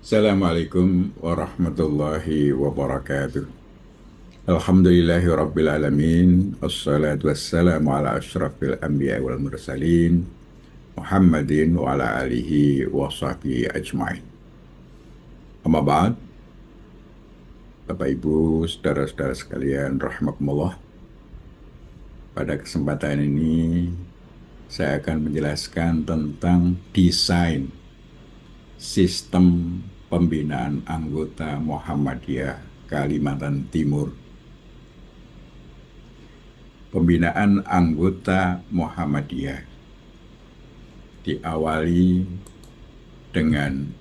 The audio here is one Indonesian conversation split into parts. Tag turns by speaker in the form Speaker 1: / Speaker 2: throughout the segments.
Speaker 1: Assalamualaikum warahmatullahi wabarakatuh. Alhamdulillahi rabbil alamin. Assalatu wassalamu ala ashrafil anbiya wal mursalin Muhammadin wa ala alihi wa sahbihi ajma'in. Amma ba'd. Bapak Ibu, saudara-saudara sekalian rahimakumullah. Pada kesempatan ini saya akan menjelaskan tentang desain sistem pembinaan anggota Muhammadiyah Kalimantan Timur. Pembinaan anggota Muhammadiyah diawali dengan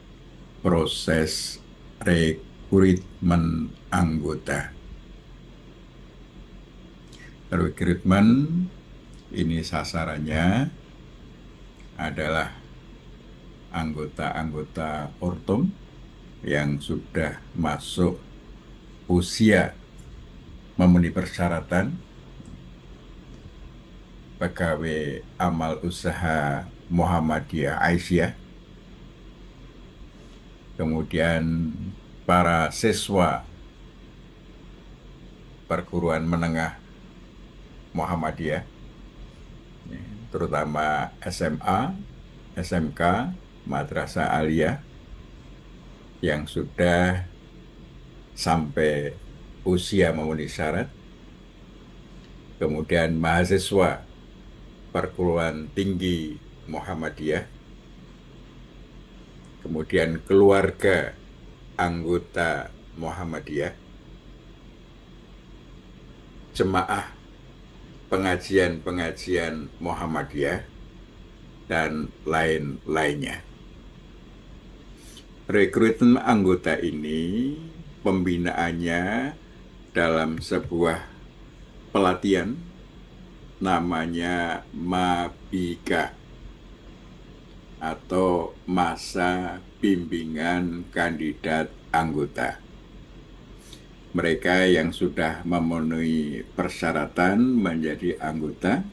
Speaker 1: proses rekrutmen anggota. Rekrutmen ini sasarannya adalah anggota-anggota Ortum yang sudah masuk usia memenuhi persyaratan, pegawai amal usaha Muhammadiyah Aisyah, kemudian para siswa perguruan menengah Muhammadiyah, terutama SMA, SMK, Madrasah Aliyah yang sudah sampai usia memenuhi syarat, kemudian mahasiswa perguruan tinggi Muhammadiyah, kemudian keluarga anggota Muhammadiyah, jemaah pengajian-pengajian Muhammadiyah, dan lain-lainnya. Rekrutmen anggota ini pembinaannya dalam sebuah pelatihan namanya Mabika atau masa bimbingan kandidat anggota. Mereka yang sudah memenuhi persyaratan menjadi anggota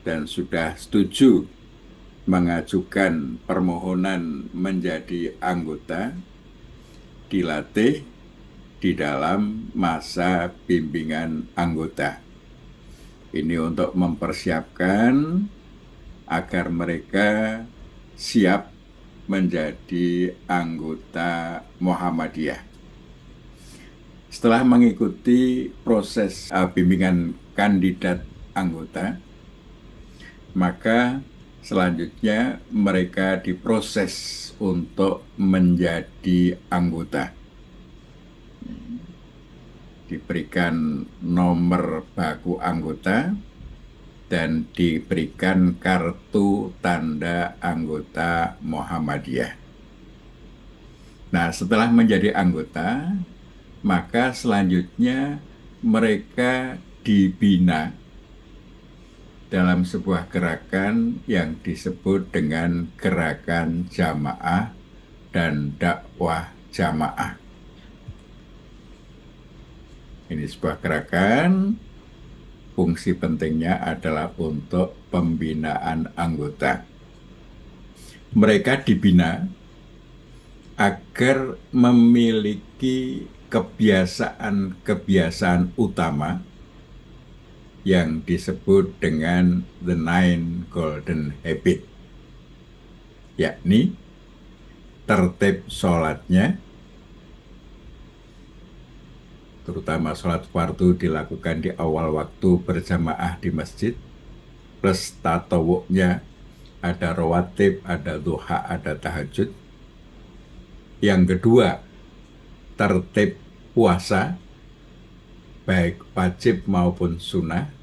Speaker 1: dan sudah setuju mengajukan permohonan menjadi anggota dilatih di dalam masa bimbingan anggota. Ini untuk mempersiapkan agar mereka siap menjadi anggota Muhammadiyah. Setelah mengikuti proses bimbingan kandidat anggota, maka selanjutnya mereka diproses untuk menjadi anggota. Diberikan nomor baku anggota dan diberikan kartu tanda anggota Muhammadiyah. Nah, setelah menjadi anggota, maka selanjutnya mereka dibina dalam sebuah gerakan yang disebut dengan gerakan jamaah dan dakwah jamaah. Ini sebuah gerakan, fungsi pentingnya adalah untuk pembinaan anggota. Mereka dibina agar memiliki kebiasaan-kebiasaan utama yang disebut dengan The Nine Golden Habit, yakni tertib sholatnya, terutama sholat fardu dilakukan di awal waktu berjamaah di masjid, plus tatawuknya, ada rawatib, ada duha, ada tahajud. Yang kedua, tertib puasa, baik wajib maupun sunnah.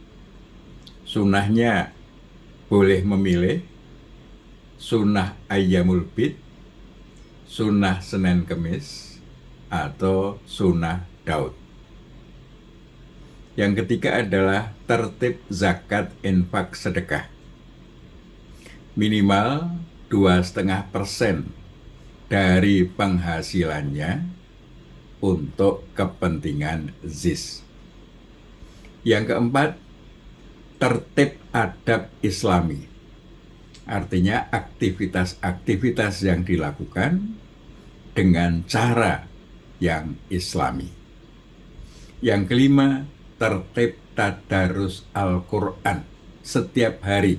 Speaker 1: Sunnahnya boleh memilih sunnah Ayyamul Bid, sunnah Senin Kemis, atau sunnah Daud. Yang ketiga adalah tertib zakat infak sedekah. Minimal 2,5% dari penghasilannya untuk kepentingan ZIS. Yang keempat, tertib adab Islami. Artinya aktivitas-aktivitas yang dilakukan dengan cara yang islami. Yang kelima, tertib tadarus Al-Quran setiap hari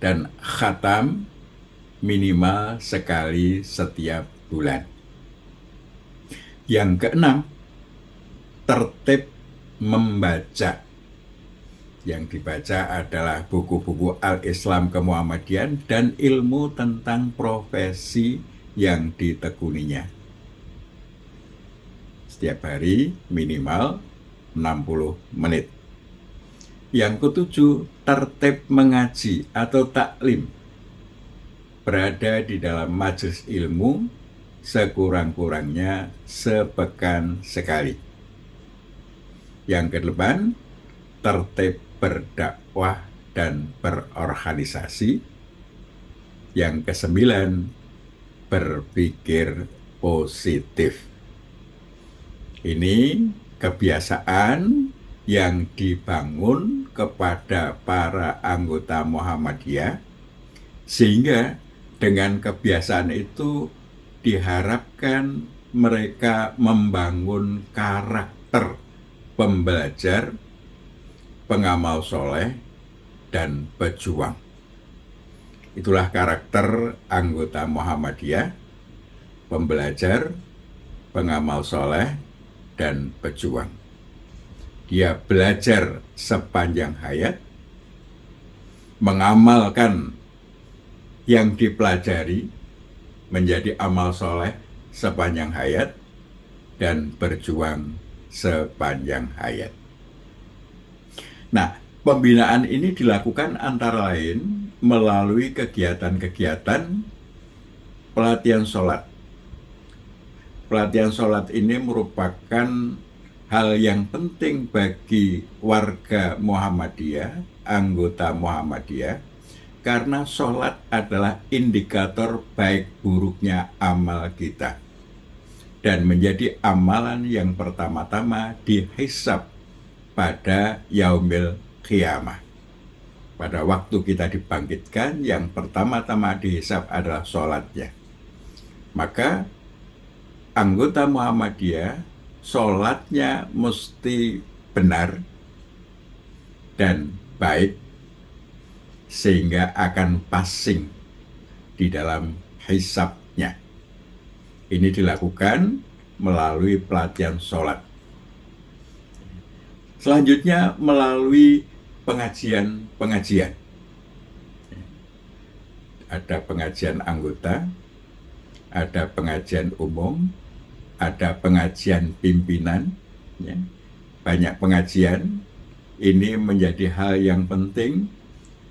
Speaker 1: dan khatam minimal sekali setiap bulan. Yang keenam, tertib membaca. Yang dibaca adalah buku-buku Al-Islam Kemuhammadian dan ilmu tentang profesi yang ditekuninya. Setiap hari minimal 60 menit. Yang ketujuh, tertib mengaji atau taklim. Berada di dalam majelis ilmu sekurang-kurangnya sepekan sekali. Yang kedelapan, tertib berdakwah dan berorganisasi. Yang kesembilan, berpikir positif. Ini kebiasaan yang dibangun kepada para anggota Muhammadiyah, sehingga dengan kebiasaan itu diharapkan mereka membangun karakter pembelajar, pengamal soleh, dan pejuang. Itulah karakter anggota Muhammadiyah, pembelajar, pengamal soleh, dan pejuang. Dia belajar sepanjang hayat, mengamalkan yang dipelajari menjadi amal soleh sepanjang hayat, dan berjuang sepanjang hayat. Nah, pembinaan ini dilakukan antara lain melalui kegiatan-kegiatan pelatihan sholat. Pelatihan sholat ini merupakan hal yang penting bagi warga Muhammadiyah, anggota Muhammadiyah, karena sholat adalah indikator baik buruknya amal kita. Dan menjadi amalan yang pertama-tama dihisab pada yaumil qiyamah. Pada waktu kita dibangkitkan, yang pertama-tama dihisab adalah sholatnya. Maka anggota Muhammadiyah sholatnya mesti benar dan baik, sehingga akan passing di dalam hisabnya. Ini dilakukan melalui pelatihan sholat. Selanjutnya melalui pengajian-pengajian. Ada pengajian anggota, ada pengajian umum, ada pengajian pimpinan, ya. Banyak pengajian. Ini menjadi hal yang penting,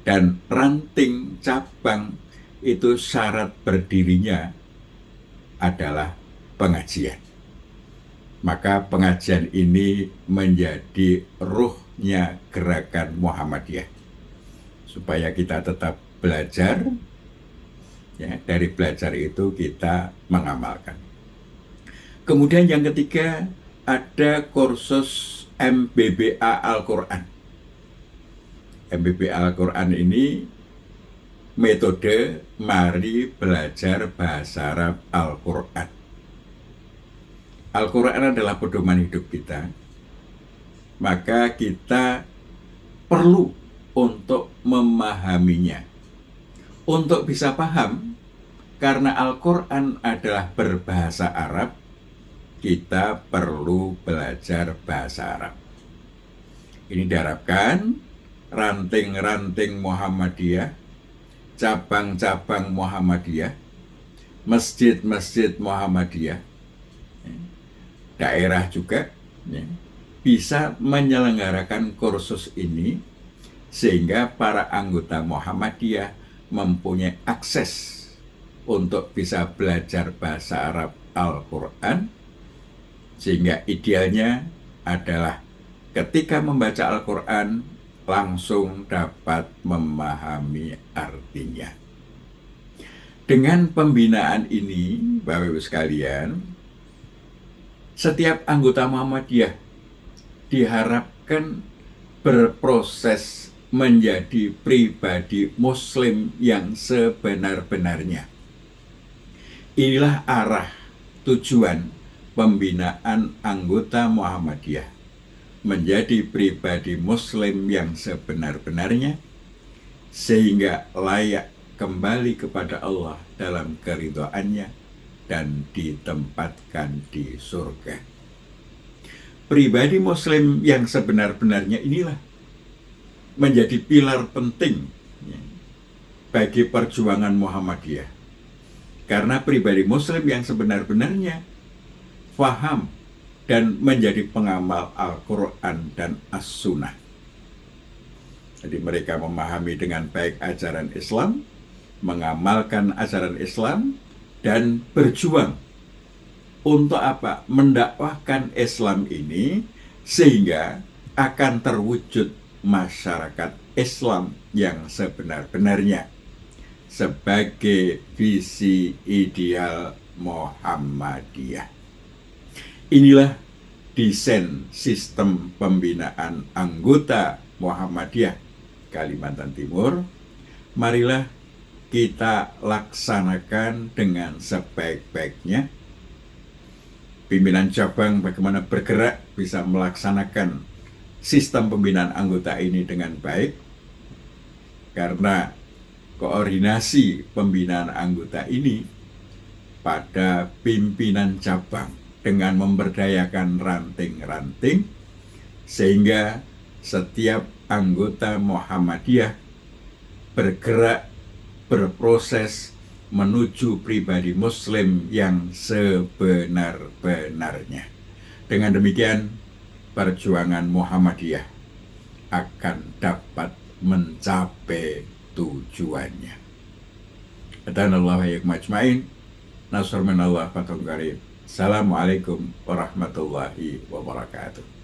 Speaker 1: dan ranting cabang itu syarat berdirinya adalah pengajian. Maka pengajian ini menjadi ruhnya gerakan Muhammadiyah, supaya kita tetap belajar, ya. Dari belajar itu kita mengamalkan. Kemudian yang ketiga, ada kursus MBBA Al-Quran. MBBA Al-Quran ini metode mari belajar bahasa Arab Al-Quran. Al-Quran adalah pedoman hidup kita. Maka kita perlu untuk memahaminya. Untuk bisa paham, karena Al-Quran adalah berbahasa Arab, kita perlu belajar bahasa Arab. Ini diharapkan ranting-ranting Muhammadiyah, cabang-cabang Muhammadiyah, masjid-masjid Muhammadiyah, daerah juga, ya, bisa menyelenggarakan kursus ini, sehingga para anggota Muhammadiyah mempunyai akses untuk bisa belajar bahasa Arab Al-Quran. Sehingga idealnya adalah ketika membaca Al-Quran langsung dapat memahami artinya. Dengan pembinaan ini, Bapak Ibu sekalian, setiap anggota Muhammadiyah diharapkan berproses menjadi pribadi Muslim yang sebenar-benarnya. Inilah arah tujuan pembinaan anggota Muhammadiyah menjadi pribadi muslim yang sebenar-benarnya, sehingga layak kembali kepada Allah dalam keridhaannya dan ditempatkan di surga. Pribadi muslim yang sebenar-benarnya inilah menjadi pilar penting bagi perjuangan Muhammadiyah. Karena pribadi muslim yang sebenar-benarnya faham dan menjadi pengamal Al-Quran dan As-Sunnah. Jadi mereka memahami dengan baik ajaran Islam, mengamalkan ajaran Islam, dan berjuang untuk apa? Mendakwahkan Islam ini sehingga akan terwujud masyarakat Islam yang sebenar-benarnya sebagai visi ideal Muhammadiyah. Inilah desain sistem pembinaan anggota Muhammadiyah Kalimantan Timur. Marilah kita laksanakan dengan sebaik-baiknya. Pimpinan cabang bagaimana bergerak bisa melaksanakan sistem pembinaan anggota ini dengan baik, karena koordinasi pembinaan anggota ini pada pimpinan cabang dengan memberdayakan ranting-ranting, sehingga setiap anggota Muhammadiyah bergerak, berproses menuju pribadi muslim yang sebenar-benarnya. Dengan demikian, perjuangan Muhammadiyah akan dapat mencapai tujuannya. Adanallahu wa majma'in. Nasr minallah fatun qarib. Assalamualaikum warahmatullahi wabarakatuh.